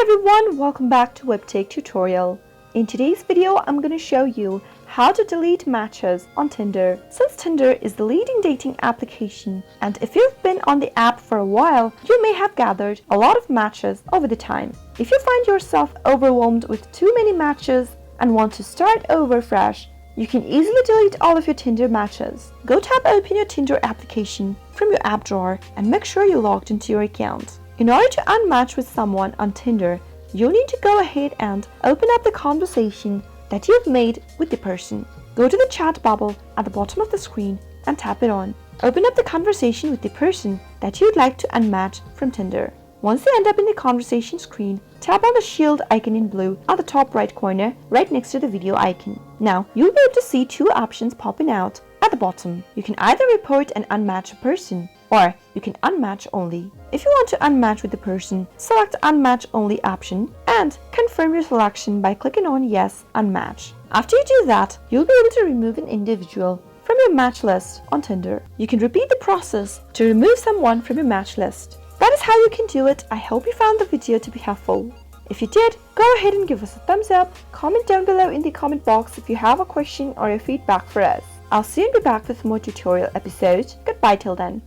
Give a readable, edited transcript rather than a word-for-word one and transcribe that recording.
everyone, welcome back to Webtech Tutorial. In today's video, I'm going to show you how to delete matches on Tinder. Since Tinder is the leading dating application, and if you've been on the app for a while, you may have gathered a lot of matches over the time. If you find yourself overwhelmed with too many matches and want to start over fresh, you can easily delete all of your Tinder matches. Go tap open your Tinder application from your app drawer and make sure you're logged into your account. In order to unmatch with someone on Tinder, you'll need to go ahead and open up the conversation that you've made with the person. Go to the chat bubble at the bottom of the screen and tap it on. Open up the conversation with the person that you'd like to unmatch from Tinder. Once you end up in the conversation screen, tap on the shield icon in blue at the top right corner, right next to the video icon. Now, you'll be able to see two options popping out at the bottom. You can either report and unmatch a person, or you can unmatch only. If you want to unmatch with the person, select Unmatch Only option and confirm your selection by clicking on Yes, Unmatch. After you do that, you'll be able to remove an individual from your match list on Tinder. You can repeat the process to remove someone from your match list. That is how you can do it. I hope you found the video to be helpful. If you did, go ahead and give us a thumbs up. Comment down below in the comment box if you have a question or a feedback for us. I'll soon be back with more tutorial episodes. Goodbye till then.